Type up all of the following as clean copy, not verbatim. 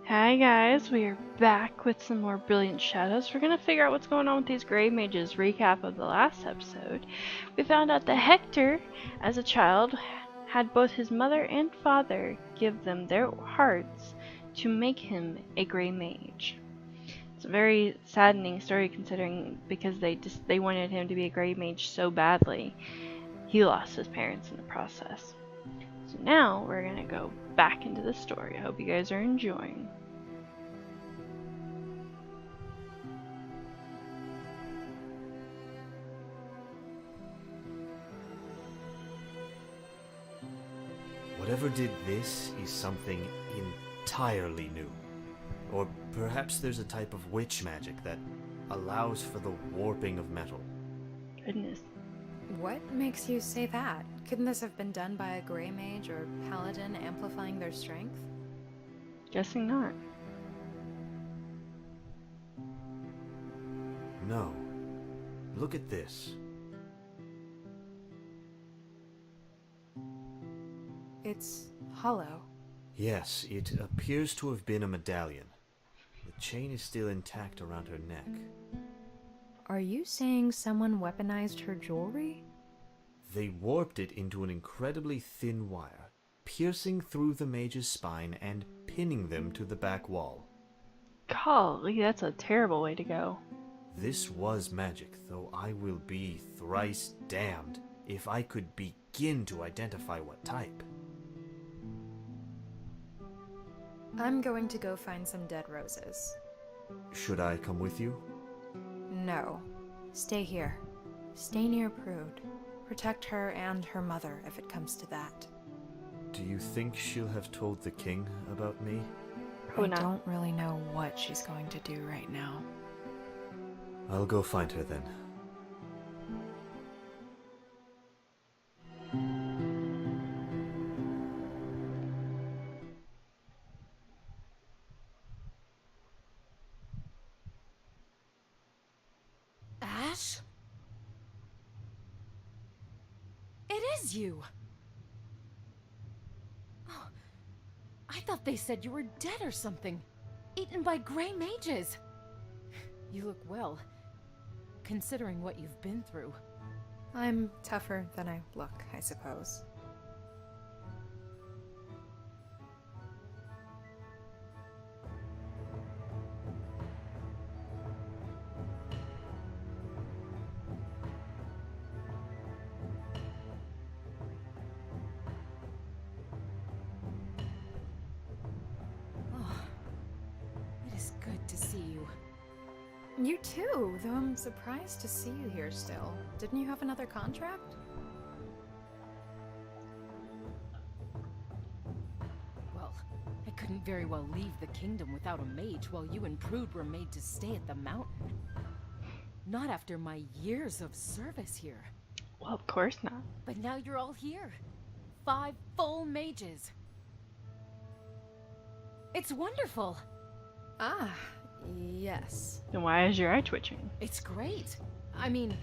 Hi guys, we are back with some more Brilliant Shadows. We're gonna figure out what's going on with these Grey Mages. Recap of the last episode. We found out that Hector, as a child, had both his mother and father give them their hearts to make him a Grey Mage. It's a very saddening story considering because they wanted him to be a Grey Mage so badly. He lost his parents in the process. So now we're gonna go back into the story. I hope you guys are enjoying. Whatever did this is something entirely new. Or perhaps there's a type of witch magic that allows for the warping of metal. Goodness. What makes you say that? Couldn't this have been done by a Grey Mage or Paladin amplifying their strength? Guessing not. No. Look at this. It's hollow. Yes, it appears to have been a medallion. The chain is still intact around her neck. Are you saying someone weaponized her jewelry? They warped it into an incredibly thin wire, piercing through the mage's spine and pinning them to the back wall. Golly, that's a terrible way to go. This was magic, though I will be thrice damned if I could begin to identify what type. I'm going to go find some dead roses. Should I come with you? No. Stay here. Stay near Prude. Protect her and her mother if it comes to that. Do you think she'll have told the king about me? Who I not? don't really know what she's going to do right now. I'll go find her then. Ash? It is you! Oh, I thought they said you were dead or something. Eaten by Grey Mages. You look well, considering what you've been through. I'm tougher than I look, I suppose. Oh, it is good to see you. You too, though I'm surprised to see you here still. Didn't you have another contract? Well, I couldn't very well leave the kingdom without a mage while you and Prude were made to stay at the mountain. Not after my years of service here. Well, of course not. But now you're all here. 5 full mages. It's wonderful. Ah, yes. Then why is your eye twitching? It's great. I mean,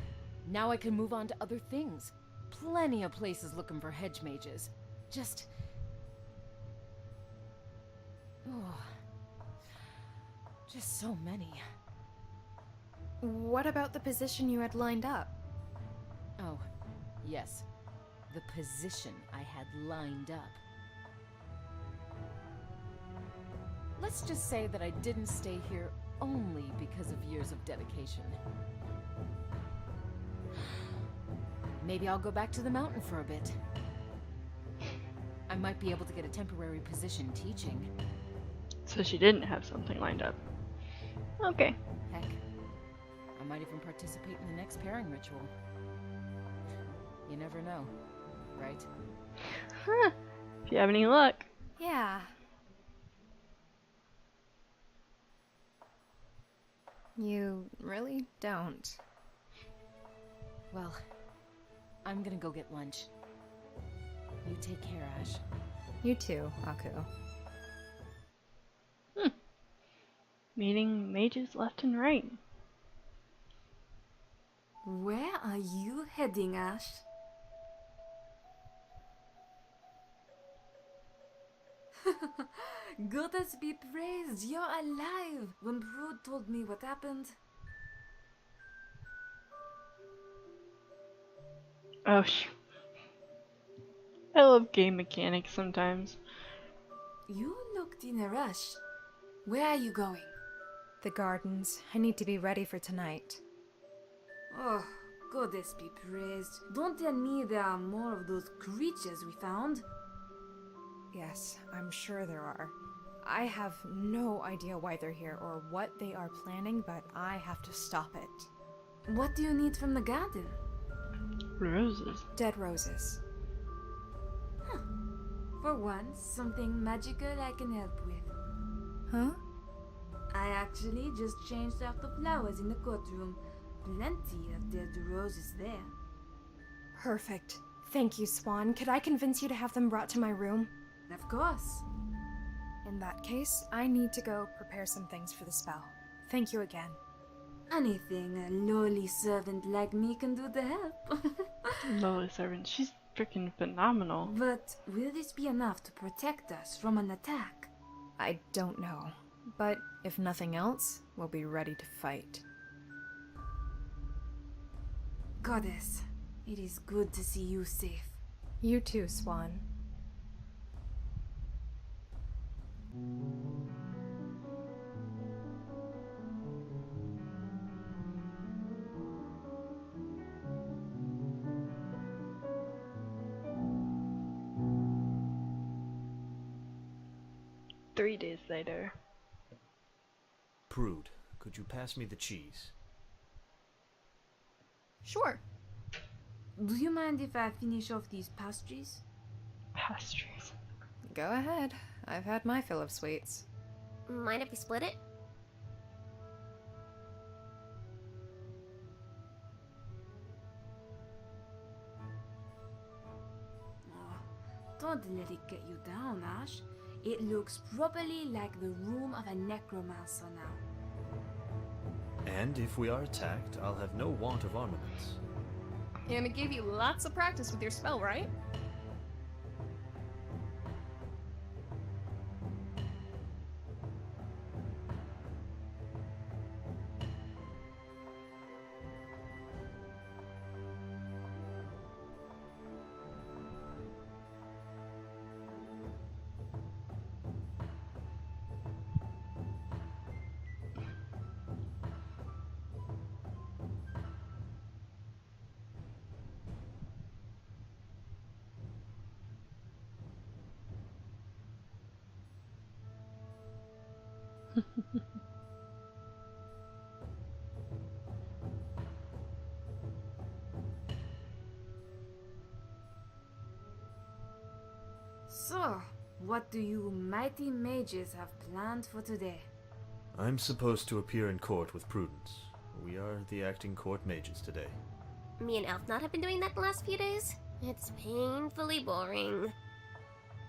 now I can move on to other things. Plenty of places looking for hedge mages. Just... oh, just so many. What about the position you had lined up? Oh, yes. The position I had lined up. Let's just say that I didn't stay here only because of years of dedication. Maybe I'll go back to the mountain for a bit. I might be able to get a temporary position teaching. So she didn't have something lined up. Okay. Heck, I might even participate in the next pairing ritual. You never know, right? Huh. If you have any luck. Yeah. You really don't. Well, I'm gonna go get lunch. You take care, Ash. You too, Aku. Meeting mages left and right. Where are you heading, Ash? Goddess be praised, you're alive! When Prude told me what happened, Oh, I love game mechanics sometimes. you looked in a rush. Where are you going? The gardens. I need to be ready for tonight. Oh, Goddess be praised. Don't tell me there are more of those creatures we found. Yes, I'm sure there are. I have no idea why they're here or what they are planning, but I have to stop it. What do you need from the garden? Roses. Dead roses. For once, something magical I can help with. Huh? I actually just changed out the flowers in the courtroom. Plenty of dead roses there. Perfect. Thank you, Swan. Could I convince you to have them brought to my room? Of course. In that case, I need to go prepare some things for the spell. Thank you again. Anything a lowly servant like me can do to help. Lowly servant. She's freaking phenomenal. But will this be enough to protect us from an attack? I don't know. But if nothing else, we'll be ready to fight. Goddess, it is good to see you safe. You too, Swan. Three days later. Prude, could you pass me the cheese? Sure. Do you mind if I finish off these pastries? Pastries. Go ahead. I've had my fill of sweets. Mind if we split it? Oh, don't let it get you down, Ash. It looks properly like the room of a necromancer now. And if we are attacked, I'll have no want of armaments. And it gave you lots of practice with your spell, right? So, what do you mighty mages have planned for today? I'm supposed to appear in court with Prudence. We are the acting court mages today. Me and Elfnot have been doing that the last few days. It's painfully boring.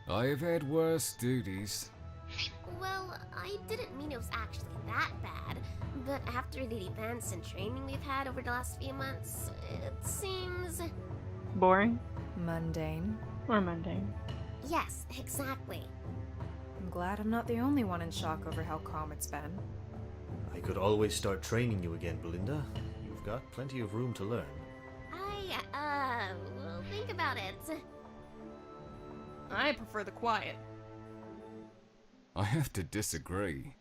I have had worse duties. Well, I didn't mean it was actually that bad, but after the events and training we've had over the last few months, it seems... Boring Mundane. or mundane? Yes, exactly. I'm glad I'm not the only one in shock over how calm it's been. I could always start training you again, Belinda. You've got plenty of room to learn. We'll think about it. I prefer the quiet. I have to disagree.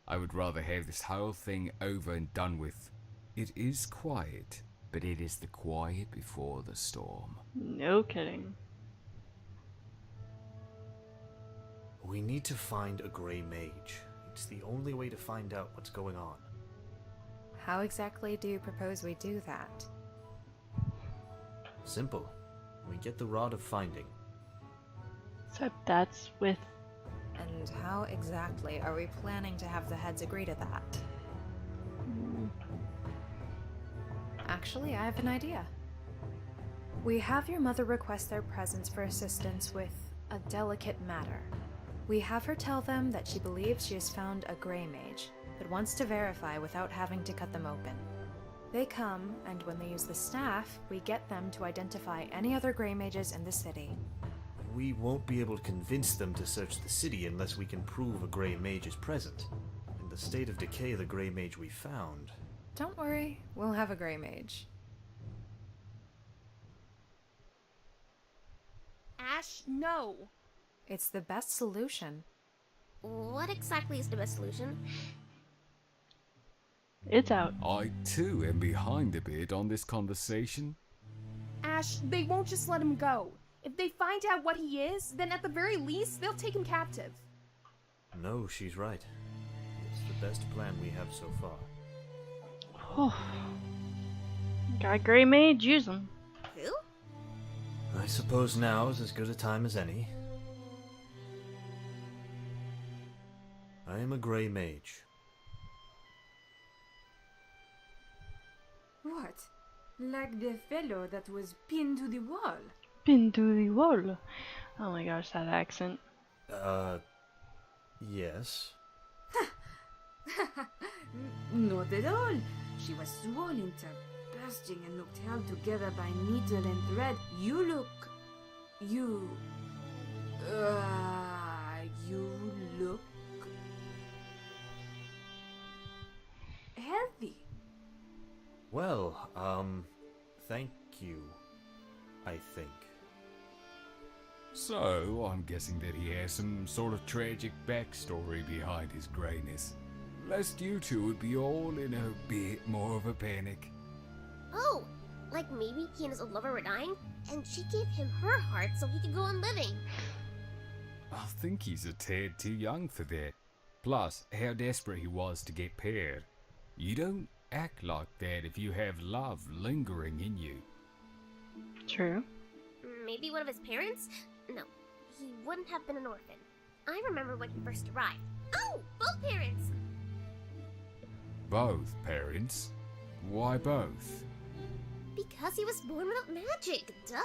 I would rather have this whole thing over and done with. It is quiet, but it is the quiet before the storm. No kidding. We need to find a Grey Mage. It's the only way to find out what's going on. How exactly do you propose we do that? Simple. We get the Rod of Finding. Except that's with... And how exactly are we planning to have the heads agree to that? Actually, I have an idea. We have your mother request their presence for assistance with a delicate matter. We have her tell them that she believes she has found a Grey Mage, but wants to verify without having to cut them open. They come, and when they use the staff, we get them to identify any other Grey Mages in the city. we won't be able to convince them to search the city unless we can prove a Grey Mage is present. In the state of decay the Grey Mage we found... Don't worry, we'll have a Grey Mage. Ash, no. It's the best solution. What exactly is the best solution? It's out. I too am behind a bit on this conversation. Ash, they won't just let him go. If they find out what he is, then at the very least, they'll take him captive. No, she's right. It's the best plan we have so far. Got Grey Mage, use them. Who? I suppose now is as good a time as any. I am a Grey Mage. What? Like the fellow that was pinned to the wall? Pinned to the wall. Oh my gosh, that accent. Yes. Not at all. She was swollen to bursting and looked held together by needle and thread. You look... You look... healthy. Well, thank you, I think. So, I'm guessing that he has some sort of tragic backstory behind his greyness. Lest you two would be all in a bit more of a panic. Oh, like maybe he and his old lover were dying, and she gave him her heart so he could go on living. I think he's a tad too young for that. Plus, how desperate he was to get paired. You don't act like that if you have love lingering in you. True. Maybe one of his parents? No, he wouldn't have been an orphan. I remember when he first arrived. Oh, both parents! Both parents? Why both? Because he was born without magic, duh!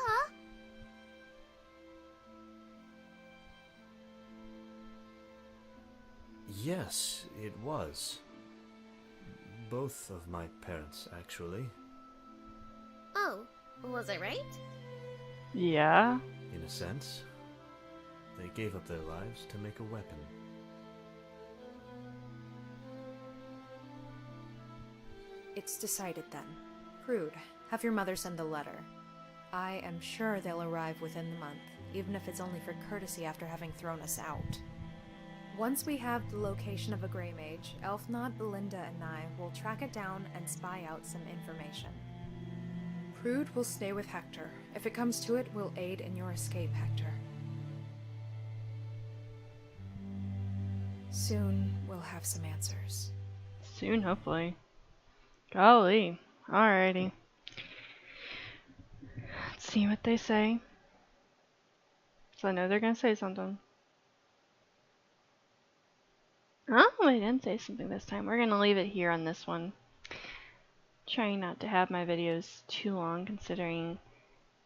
Yes, it was. Both of my parents, actually. Oh, was I right? Yeah. In a sense. They gave up their lives to make a weapon. It's decided then. Prude, have your mother send the letter. I am sure they'll arrive within the month, even if it's only for courtesy after having thrown us out. Once we have the location of a Grey Mage, Elfnod, Belinda, and I will track it down and spy out some information. Prude will stay with Hector. If it comes to it, we'll aid in your escape, Hector. Soon, we'll have some answers. Soon, hopefully. Golly. Alrighty. Let's see what they say. So I know they're gonna say something. Oh, they didn't say something this time. We're gonna leave it here on this one. Trying not to have my videos too long, considering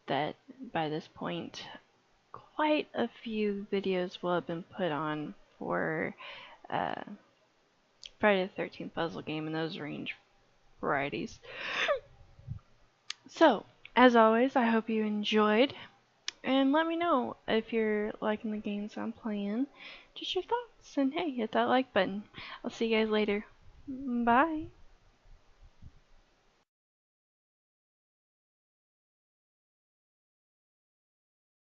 that by this point quite a few videos will have been put on for Friday the 13th puzzle game, and those range varieties. So, as always, I hope you enjoyed, and let me know if you're liking the games I'm playing, just your thoughts, and hey, hit that like button. I'll see you guys later. Bye.